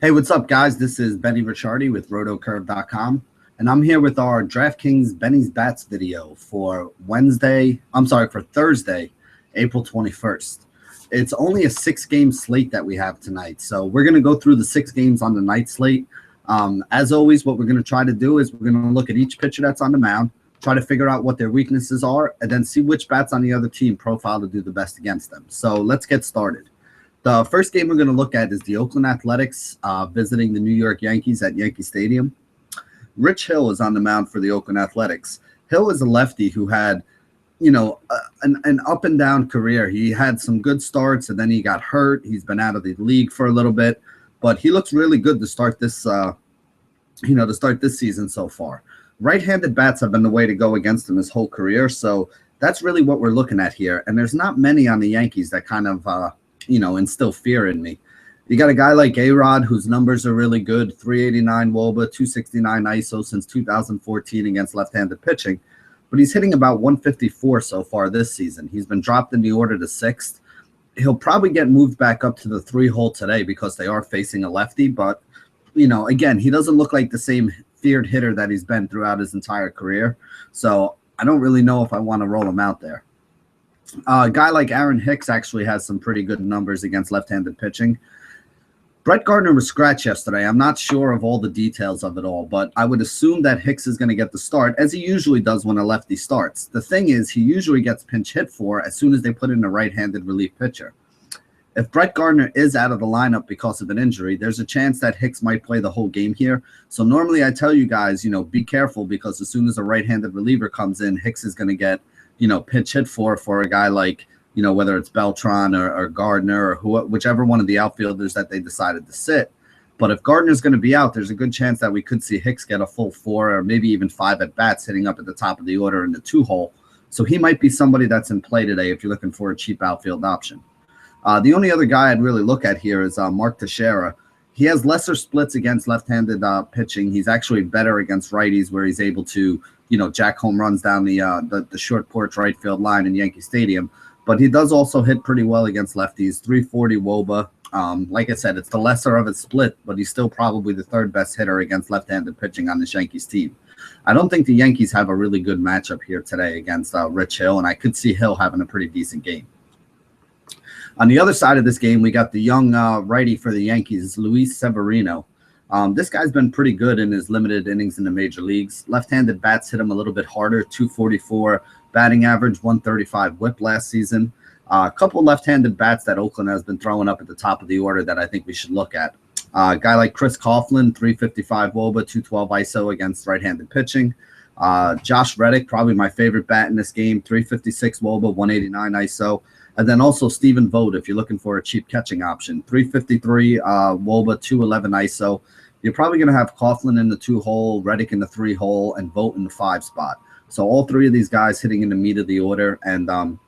Hey, what's up, guys? This is Benny Ricciardi with rotocurve.com, and I'm here with our DraftKings Benny's Bats video for Thursday, April 21st. It's only a 6-game slate that we have tonight, so we're going to go through the 6 games on the night slate. As always, what we're going to try to do is we're going to look at each pitcher that's on the mound, try to figure out what their weaknesses are, and then see which bats on the other team profile to do the best against them. So let's get started. The first game we're going to look at is the Oakland Athletics visiting the New York Yankees at Yankee Stadium. Rich Hill is on the mound for the Oakland Athletics. Hill is a lefty who had, an up and down career. He had some good starts, and then he got hurt. He's been out of the league for a little bit, but he looks really good to start this, season so far. Right-handed bats have been the way to go against him his whole career, so that's really what we're looking at here. And there's not many on the Yankees that kind of instill fear in me. You got a guy like A-Rod whose numbers are really good, 389 WOBA, 269 ISO since 2014 against left-handed pitching, but he's hitting about 154 so far this season. He's been dropped in the order to 6th. He'll probably get moved back up to the 3-hole today because they are facing a lefty, but, again, he doesn't look like the same feared hitter that he's been throughout his entire career, so I don't really know if I want to roll him out there. A guy like Aaron Hicks actually has some pretty good numbers against left-handed pitching. Brett Gardner was scratched yesterday. I'm not sure of all the details of it all, but I would assume that Hicks is going to get the start, as he usually does when a lefty starts. The thing is, he usually gets pinch hit for as soon as they put in a right-handed relief pitcher. If Brett Gardner is out of the lineup because of an injury, there's a chance that Hicks might play the whole game here. So normally I tell you guys, be careful, because as soon as a right-handed reliever comes in, Hicks is going to get pinch hit for a guy like, whether it's Beltran or Gardner or whichever one of the outfielders that they decided to sit. But if Gardner's going to be out, there's a good chance that we could see Hicks get a full 4 or maybe even 5 at-bats hitting up at the top of the order in the 2-hole. So he might be somebody that's in play today if you're looking for a cheap outfield option. The only other guy I'd really look at here is Mark Teixeira. He has lesser splits against left-handed pitching. He's actually better against righties, where he's able to jack home runs down the short porch right field line in Yankee Stadium. But he does also hit pretty well against lefties, 340 WOBA. Like I said, it's the lesser of his split, but he's still probably the 3rd best hitter against left-handed pitching on this Yankees team. I don't think the Yankees have a really good matchup here today against Rich Hill, and I could see Hill having a pretty decent game. On the other side of this game, we got the young righty for the Yankees, Luis Severino. This guy's been pretty good in his limited innings in the major leagues. Left-handed bats hit him a little bit harder, 244 batting average, 135 whip last season. A couple left-handed bats that Oakland has been throwing up at the top of the order that I think we should look at. A guy like Chris Coughlin, 355 WOBA, 212 ISO against right-handed pitching. Josh Reddick, probably my favorite bat in this game, 356 WOBA, 189 ISO. And then also Stephen Vogt, if you're looking for a cheap catching option, 353 WOBA, 211 ISO. You're probably going to have Coughlin in the 2-hole, Reddick in the 3-hole, and Vogt in the 5 spot. So all 3 of these guys hitting in the meat of the order. And,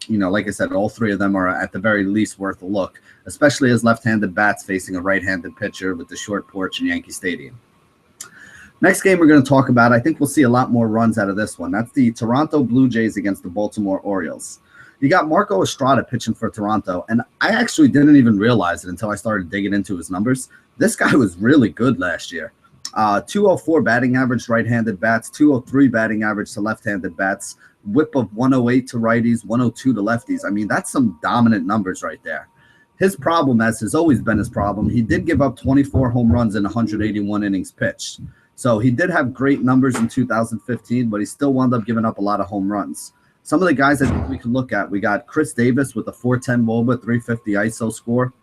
like I said, all 3 of them are at the very least worth a look, especially as left-handed bats facing a right-handed pitcher with the short porch in Yankee Stadium. Next game we're going to talk about, I think we'll see a lot more runs out of this one. That's the Toronto Blue Jays against the Baltimore Orioles. You got Marco Estrada pitching for Toronto, and I actually didn't even realize it until I started digging into his numbers. This guy was really good last year. 204 batting average right-handed bats, 203 batting average to left-handed bats, whip of 108 to righties, 102 to lefties. I mean, that's some dominant numbers right there. His problem, as has always been his problem, he did give up 24 home runs in 181 innings pitched. So he did have great numbers in 2015, but he still wound up giving up a lot of home runs. Some of the guys that we can look at, we got Chris Davis with a 410 WOBA, 350 ISO score.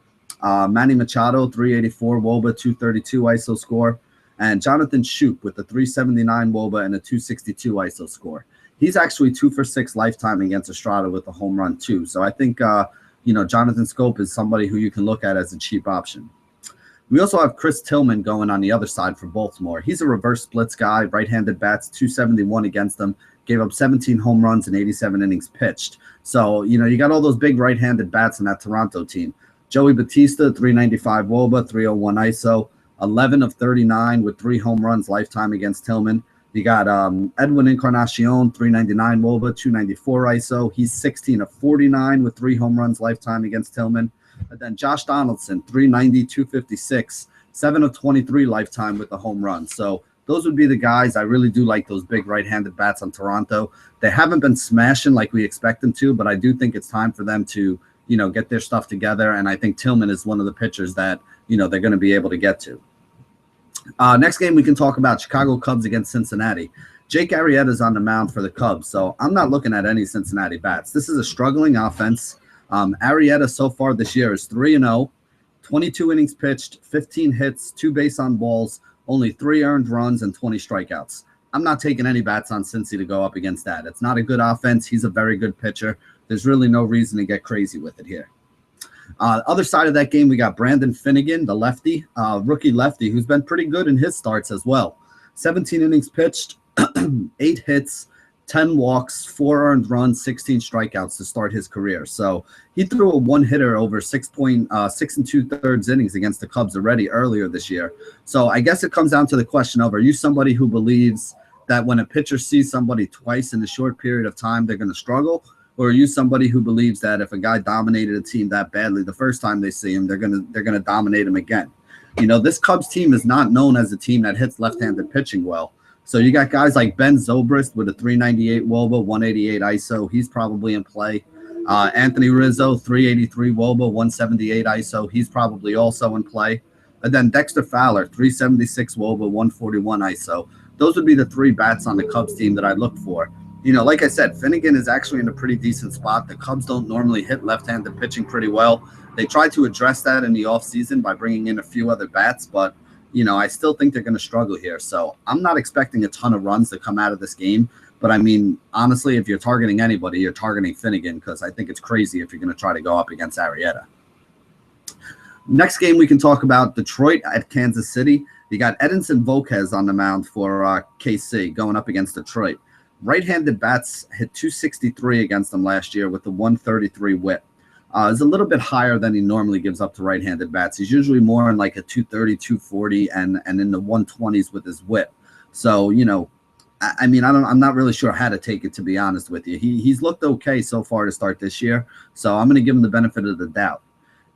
Manny Machado, 384 WOBA, 232 ISO score. And Jonathan Shoup with a 379 WOBA and a 262 ISO score. He's actually 2 for 6 lifetime against Estrada with a home run too. So I think, Jonathan Schoop is somebody who you can look at as a cheap option. We also have Chris Tillman going on the other side for Baltimore. He's a reverse splits guy, right-handed bats, 271 against them. Gave up 17 home runs in 87 innings pitched. So, you got all those big right-handed bats in that Toronto team. Joey Batista, 395 WOBA, 301 ISO, 11 of 39 with 3 home runs lifetime against Tillman. You got Edwin Encarnacion, 399 WOBA, 294 ISO. He's 16 of 49 with 3 home runs lifetime against Tillman. And then Josh Donaldson, 390, 256, 7 of 23 lifetime with the home run. So those would be the guys. I really do like those big right-handed bats on Toronto. They haven't been smashing like we expect them to, but I do think it's time for them to, get their stuff together. And I think Tillman is one of the pitchers that, they're going to be able to get to. Next game, we can talk about Chicago Cubs against Cincinnati. Jake Arrieta is on the mound for the Cubs, so I'm not looking at any Cincinnati bats. This is a struggling offense. Arrieta so far this year is 3-0, 22 innings pitched, 15 hits, 2 base on balls, only 3 earned runs, and 20 strikeouts. I'm not taking any bats on Cincy to go up against that. It's not a good offense. He's a very good pitcher. There's really no reason to get crazy with it here. Other side of that game, we got Brandon Finnegan, the lefty, rookie lefty, who's been pretty good in his starts as well. 17 innings pitched, 8 hits, 10 walks, 4 earned runs, 16 strikeouts to start his career. So he threw a one-hitter over 6 2/3 innings against the Cubs already earlier this year. So I guess it comes down to the question of, are you somebody who believes that when a pitcher sees somebody twice in a short period of time, they're going to struggle? Or are you somebody who believes that if a guy dominated a team that badly the first time they see him, they're gonna dominate him again? This Cubs team is not known as a team that hits left-handed pitching well. So you got guys like Ben Zobrist with a 398 WOBA, 188 ISO. He's probably in play. Anthony Rizzo, 383 WOBA, 178 ISO. He's probably also in play. And then Dexter Fowler, 376 WOBA, 141 ISO. Those would be the 3 bats on the Cubs team that I look for. Like I said, Finnegan is actually in a pretty decent spot. The Cubs don't normally hit left-handed pitching pretty well. They tried to address that in the offseason by bringing in a few other bats, but I still think they're going to struggle here. So I'm not expecting a ton of runs to come out of this game. But, I mean, honestly, if you're targeting anybody, you're targeting Finnegan, because I think it's crazy if you're going to try to go up against Arrieta. Next game, we can talk about Detroit at Kansas City. You got Edinson Volquez on the mound for KC going up against Detroit. Right-handed bats hit 263 against them last year with the 133 whip. It's a little bit higher than he normally gives up to right-handed bats. He's usually more in like a 230, 240, and in the 120s with his whip. So, I'm not really sure how to take it, to be honest with you. He's looked okay so far to start this year, so I'm going to give him the benefit of the doubt.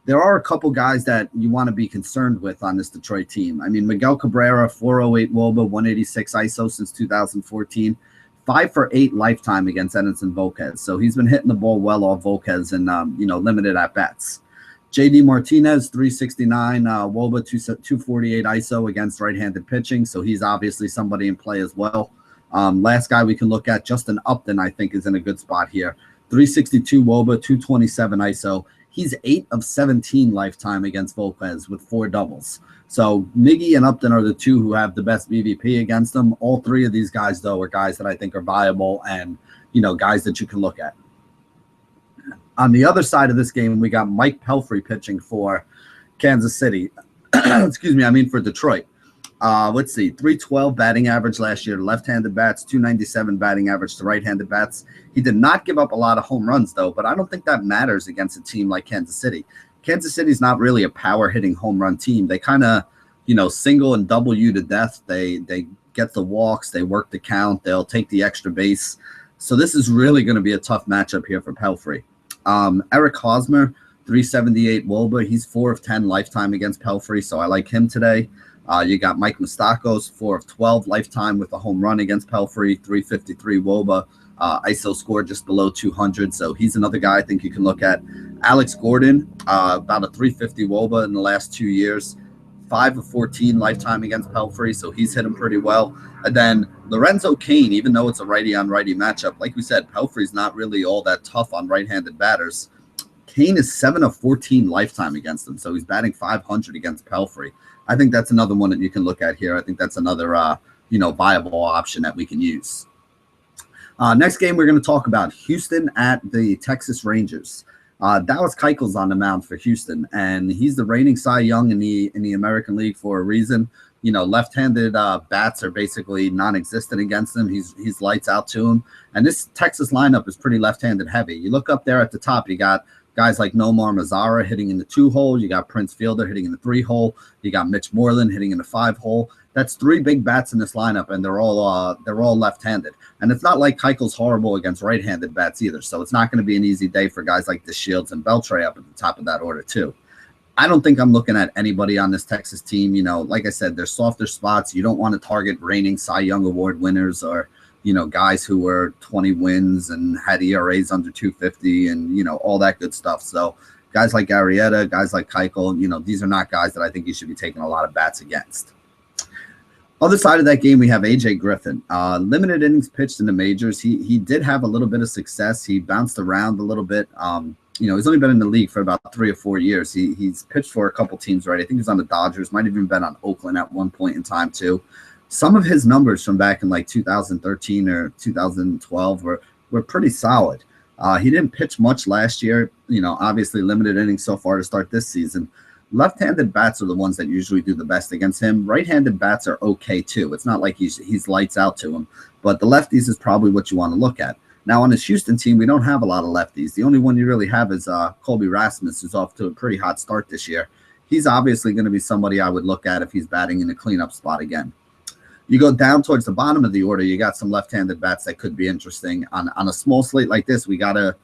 There are a couple guys that you want to be concerned with on this Detroit team. I mean, Miguel Cabrera, 408 WOBA, 186 ISO since 2014. 5 for 8 lifetime against Edinson Volquez. So he's been hitting the ball well off Volquez and, limited at bats. JD Martinez, 369 WOBA, 248 ISO against right-handed pitching. So he's obviously somebody in play as well. Last guy we can look at, Justin Upton, I think is in a good spot here. 362 WOBA, 227 ISO. He's 8 of 17 lifetime against Volquez with 4 doubles. So Miggy and Upton are the 2 who have the best BVP against them. All 3 of these guys, though, are guys that I think are viable and, guys that you can look at. On the other side of this game, we got Mike Pelfrey pitching for Kansas City. For Detroit. Let's see, 312 batting average last year to left-handed bats, 297 batting average to right-handed bats. He did not give up a lot of home runs, though, but I don't think that matters against a team like Kansas City. Kansas City's not really a power-hitting home run team. They kind of, single and double you to death. They get the walks. They work the count. They'll take the extra base. So this is really going to be a tough matchup here for Pelfrey. Eric Hosmer, 378 WOBA. He's 4 of 10 lifetime against Pelfrey, so I like him today. You got Mike Moustakas, 4 of 12 lifetime with a home run against Pelfrey, 353 WOBA. ISO score just below 200, so he's another guy I think you can look at. Alex Gordon, about a 350 WOBA in the last 2 years, 5 of 14 lifetime against Pelfrey, so he's hit him pretty well. And then Lorenzo Cain, even though it's a righty-on-righty matchup, like we said, Pelfrey's not really all that tough on right-handed batters. Cain is 7 of 14 lifetime against him, so he's batting 500 against Pelfrey. I think that's another one that you can look at here. I think that's another, viable option that we can use. Next game, we're going to talk about Houston at the Texas Rangers. Dallas Keuchel's on the mound for Houston, and he's the reigning Cy Young in the American League for a reason. Left-handed bats are basically non-existent against him. He's lights out to him, and this Texas lineup is pretty left-handed heavy. You look up there at the top, you got guys like Nomar Mazara hitting in the 2-hole. You got Prince Fielder hitting in the 3-hole. You got Mitch Moreland hitting in the 5-hole. That's 3 big bats in this lineup, and they're all left-handed. And it's not like Keuchel's horrible against right-handed bats either. So it's not going to be an easy day for guys like DeShields and Beltre up at the top of that order too. I don't think I'm looking at anybody on this Texas team. Like I said, there's softer spots. You don't want to target reigning Cy Young Award winners or, guys who were 20 wins and had ERAs under 250 and, all that good stuff. So guys like Arrieta, guys like Keuchel, these are not guys that I think you should be taking a lot of bats against. Other side of that game, we have A.J. Griffin. Limited innings pitched in the majors. He did have a little bit of success. He bounced around a little bit. He's only been in the league for about 3 or 4 years. He's pitched for a couple teams, right? I think he's on the Dodgers, might have even been on Oakland at one point in time too. Some of his numbers from back in like 2013 or 2012 were pretty solid. He didn't pitch much last year, obviously limited innings so far to start this season. Left-handed bats are the ones that usually do the best against him. Right-handed bats are okay too. It's not like he's lights out to him, but the lefties is probably what you want to look at. Now, on his Houston team, we don't have a lot of lefties. The only one you really have is Colby Rasmus, who's off to a pretty hot start this year. He's obviously going to be somebody I would look at if he's batting in a cleanup spot again. You go down towards the bottom of the order, you got some left-handed bats that could be interesting. On a small slate like this, we got to,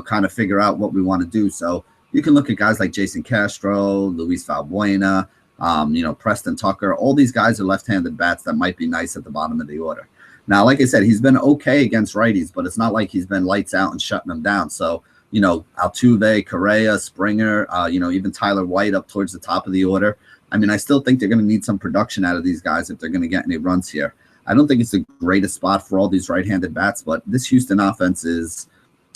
kind of figure out what we want to do. So you can look at guys like Jason Castro, Luis Valbuena, Preston Tucker. All these guys are left-handed bats that might be nice at the bottom of the order. Now, like I said, he's been okay against righties, but it's not like he's been lights out and shutting them down. So, Altuve, Correa, Springer, even Tyler White up towards the top of the order. I mean, I still think they're going to need some production out of these guys if they're going to get any runs here. I don't think it's the greatest spot for all these right-handed bats, but this Houston offense is,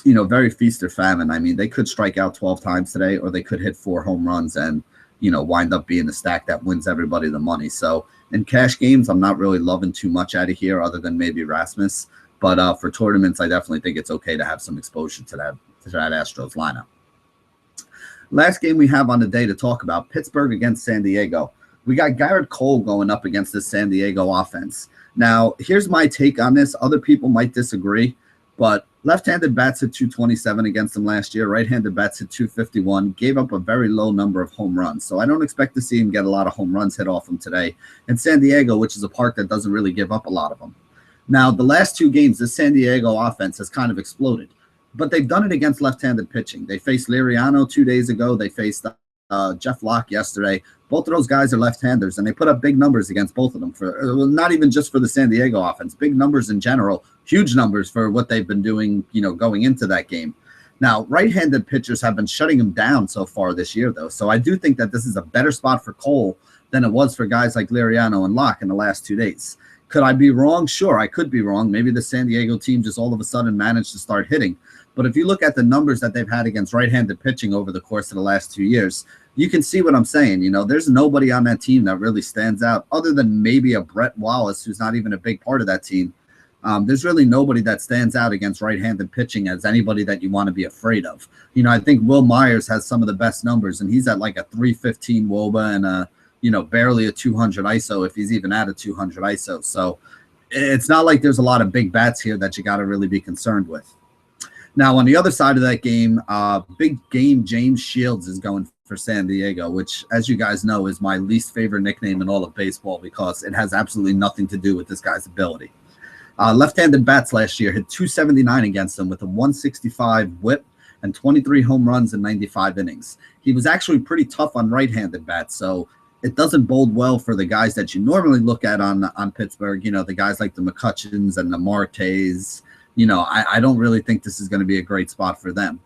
very feast or famine. I mean, they could strike out 12 times today, or they could hit 4 home runs and, wind up being the stack that wins everybody the money. So in cash games, I'm not really loving too much out of here other than maybe Rasmus. But for tournaments, I definitely think it's okay to have some exposure to that Astros lineup. Last game we have on the day to talk about, Pittsburgh against San Diego. We got Gerrit Cole going up against the San Diego offense. Now, here's my take on this. Other people might disagree, but left-handed bats hit 227 against him last year. Right-handed bats hit 251, gave up a very low number of home runs. So I don't expect to see him get a lot of home runs hit off him today. And San Diego, which is a park that doesn't really give up a lot of them. Now, the last 2 games, the San Diego offense has kind of exploded. But they've done it against left-handed pitching. They faced Liriano 2 days ago. They faced Jeff Locke yesterday. Both of those guys are left-handers, and they put up big numbers against both of them. Not even just for the San Diego offense, big numbers in general, huge numbers for what they've been doing, going into that game. Now, right-handed pitchers have been shutting them down so far this year, though. So I do think that this is a better spot for Cole than it was for guys like Liriano and Locke in the last 2 days. Could I be wrong? Sure, I could be wrong. Maybe the San Diego team just all of a sudden managed to start hitting. But if you look at the numbers that they've had against right-handed pitching over the course of the last 2 years, you can see what I'm saying. There's nobody on that team that really stands out other than maybe a Brett Wallace, who's not even a big part of that team. There's really nobody that stands out against right-handed pitching as anybody that you want to be afraid of. I think Will Myers has some of the best numbers, and he's at like a 315 WOBA and a, barely a 200 ISO if he's even at a 200 ISO. So it's not like there's a lot of big bats here that you got to really be concerned with. Now, on the other side of that game, big game James Shields is going for San Diego, which, as you guys know, is my least favorite nickname in all of baseball because it has absolutely nothing to do with this guy's ability. Left-handed bats last year hit 279 against him with a 165 whip and 23 home runs in 95 innings. He was actually pretty tough on right-handed bats, so it doesn't bode well for the guys that you normally look at on Pittsburgh, the guys like the McCutchens and the Martes. I don't really think this is going to be a great spot for them.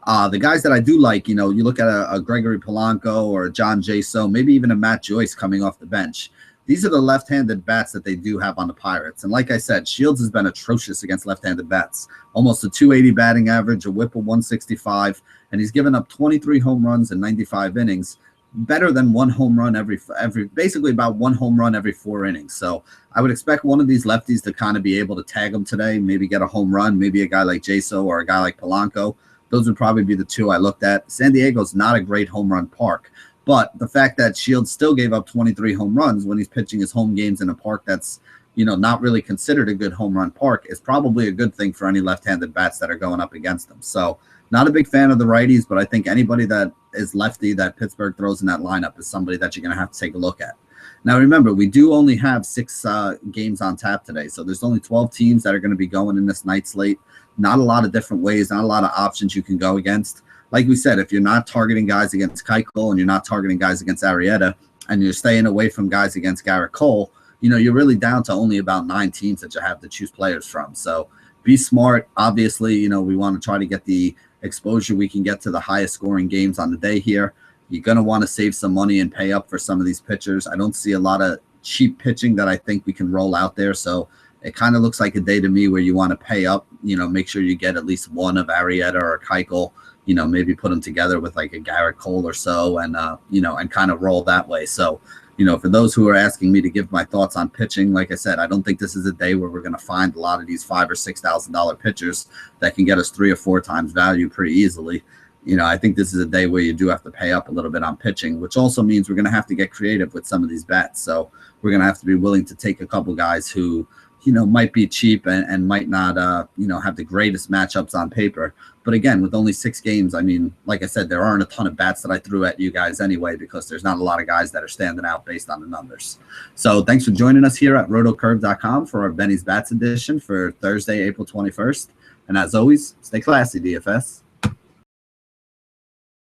The guys that I do like, you look at a Gregory Polanco or a John Jaso, maybe even a Matt Joyce coming off the bench. These are the left-handed bats that they do have on the Pirates. And like I said, Shields has been atrocious against left-handed bats. Almost a 280 batting average, a whip of 165, and he's given up 23 home runs in 95 innings. Better than one home run every basically about one home run every 4 innings. So I would expect one of these lefties to kind of be able to tag him today, maybe get a home run, maybe a guy like Jaso or a guy like Polanco. Those would probably be the 2 I looked at. San Diego's not a great home run park, but the fact that Shields still gave up 23 home runs when he's pitching his home games in a park that's, not really considered a good home run park is probably a good thing for any left-handed bats that are going up against them. So not a big fan of the righties, but I think anybody that is lefty that Pittsburgh throws in that lineup is somebody that you're going to have to take a look at. Now, remember, we do only have 6 games on tap today, so there's only 12 teams that are going to be going in this night slate. Not a lot of different ways, not a lot of options you can go against. like we said, if you're not targeting guys against Keuchel and you're not targeting guys against Arrieta and you're staying away from guys against Gerrit Cole, you're really down to only about 9 teams that you have to choose players from. So be smart. Obviously, we want to try to get the exposure we can get to the highest scoring games on the day here. You're going to want to save some money and pay up for some of these pitchers. I don't see a lot of cheap pitching that I think we can roll out there. So it kind of looks like a day to me where you want to pay up, make sure you get at least one of Arrieta or Keuchel, maybe put them together with like a Gerrit Cole or so and, and kind of roll that way. So, for those who are asking me to give my thoughts on pitching, like I said, I don't think this is a day where we're going to find a lot of these $5,000 or $6,000 pitchers that can get us 3 or 4 times value pretty easily. I think this is a day where you do have to pay up a little bit on pitching, which also means we're going to have to get creative with some of these bets. So we're going to have to be willing to take a couple guys who, might be cheap and might not, have the greatest matchups on paper. But again, with only 6 games, I mean, like I said, there aren't a ton of bats that I threw at you guys anyway, because there's not a lot of guys that are standing out based on the numbers. So thanks for joining us here at rotocurve.com for our Benny's Bats edition for Thursday, April 21st. And as always, stay classy, DFS.